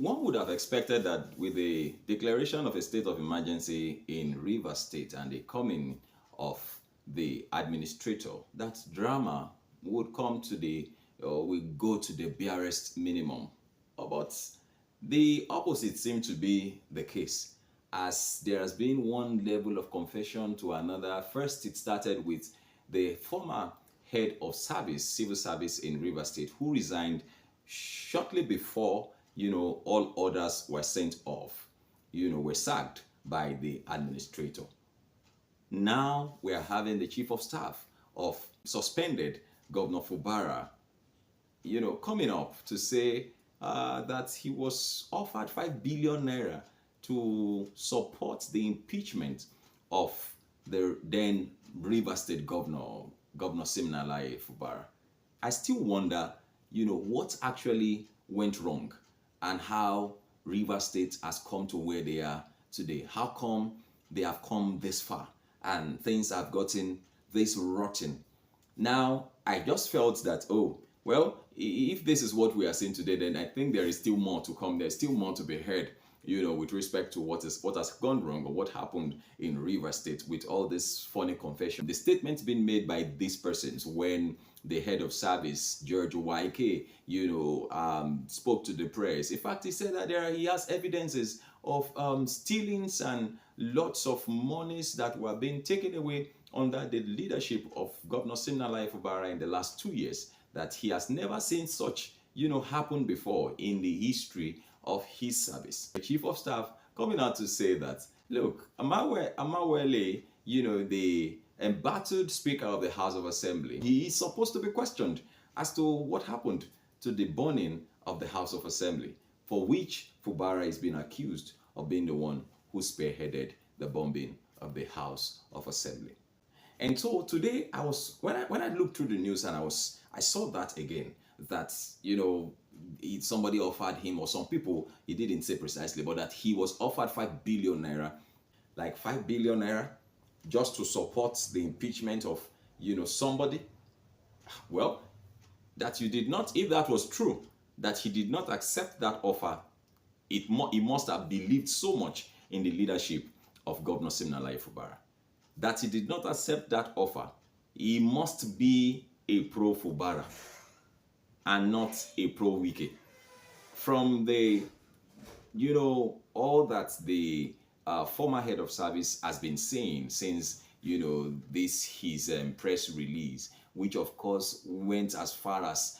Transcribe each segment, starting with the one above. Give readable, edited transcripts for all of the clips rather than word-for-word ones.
One would have expected that with the declaration of a state of emergency in Rivers State and the coming of the administrator, that drama would come to the, or will go to the barest minimum. But the opposite seemed to be the case, as there has been one level of confession to another. First, it started with the former head of service, civil service in Rivers State, who resigned shortly before, all others were sent off, were sacked by the administrator. Now we are having the chief of staff of suspended Governor Fubara, coming up to say that he was offered 5 billion naira to support the impeachment of the then River State Governor, Governor Siminalayi Fubara. I still wonder, what actually went wrong and how River State has come to where they are today. How come they have come this far and things have gotten this rotten? Now, I just felt that, oh, well, if this is what we are seeing today, then I think there is still more to come. There's still more to be heard, with respect to what has gone wrong or what happened in River State with all this funny confession. The statements being made by these persons when the head of service, George YK, spoke to the press. In fact, he said that he has evidences of stealings and lots of monies that were being taken away under the leadership of Governor Siminalayi Fubara in the last 2 years, that he has never seen such, happen before in the history of his service. The chief of staff coming out to say that, look, Amawele, the embattled Speaker of the House of Assembly, he is supposed to be questioned as to what happened to the burning of the House of Assembly, for which Fubara is being accused of being the one who spearheaded the bombing of the House of Assembly. And so today, when I looked through the news and I saw that again, that somebody offered him, or some people, he didn't say precisely, but that he was offered 5 billion naira, like 5 billion naira, just to support the impeachment of somebody. Well, that you did not, if that was true, that he did not accept that offer, he must have believed so much in the leadership of Governor Siminalayi Fubara, that he did not accept that offer. He must be a pro Fubara and not a pro Wike. From the, all that the former head of service has been saying since, this his press release, which of course went as far as,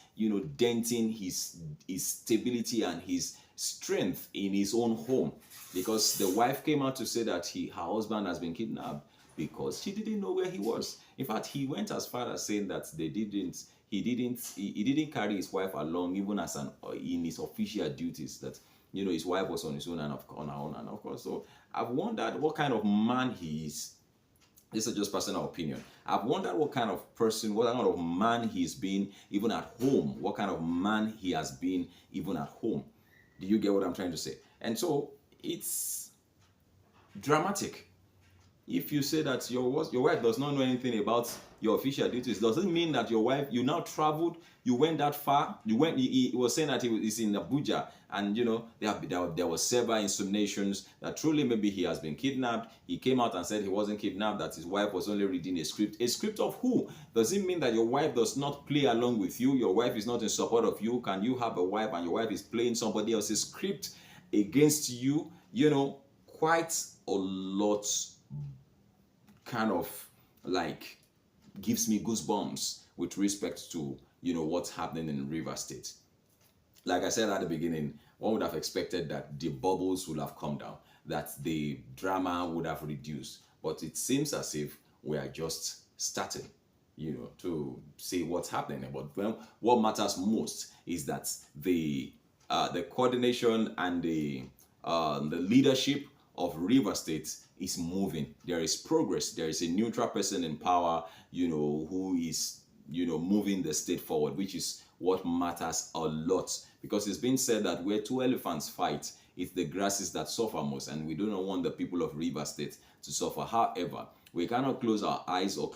denting his stability and his strength in his own home, because the wife came out to say that her husband has been kidnapped because she didn't know where he was. In fact, he went as far as saying that he didn't carry his wife along, even as in his official duties, that his wife was on his own and on her own. And of course, so I've wondered what kind of man he is. This is just personal opinion. I've wondered what kind of person, what kind of man he's been even at home, what kind of man he has been even at home. Do you get what I'm trying to say? And so it's dramatic. If you say that your wife does not know anything about your official duties, doesn't mean that your wife, you now traveled, you went that far, he was saying that he is in Abuja, and there was several insinuations that truly maybe he has been kidnapped. He came out and said he wasn't kidnapped, that his wife was only reading a script. A script of who? Does it mean that your wife does not play along with you? Your wife is not in support of you? Can you have a wife and your wife is playing somebody else's script against you? Quite a lot kind of like gives me goosebumps with respect to what's happening in River State. Like I said at the beginning, one would have expected that the bubbles would have come down, that the drama would have reduced, but it seems as if we are just starting to see what's happening. But what matters most is that the coordination and the leadership of River State is moving. There is progress. There is a neutral person in power, who is, moving the state forward, which is what matters a lot. Because it's been said that where two elephants fight, it's the grasses that suffer most, and we do not want the people of River State to suffer. However, we cannot close our eyes or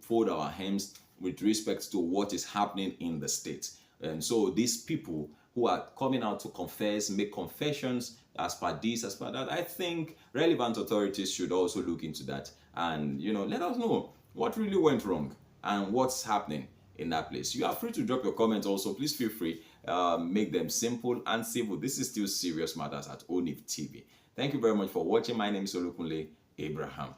fold our hands with respect to what is happening in the state. And so these people who are coming out to confess, make confessions as per this, as per that. I think relevant authorities should also look into that and, let us know what really went wrong and what's happening in that place. You are free to drop your comments also. Please feel free. Make them simple and civil. This is still serious matters at Onif TV. Thank you very much for watching. My name is Olukunle Abraham.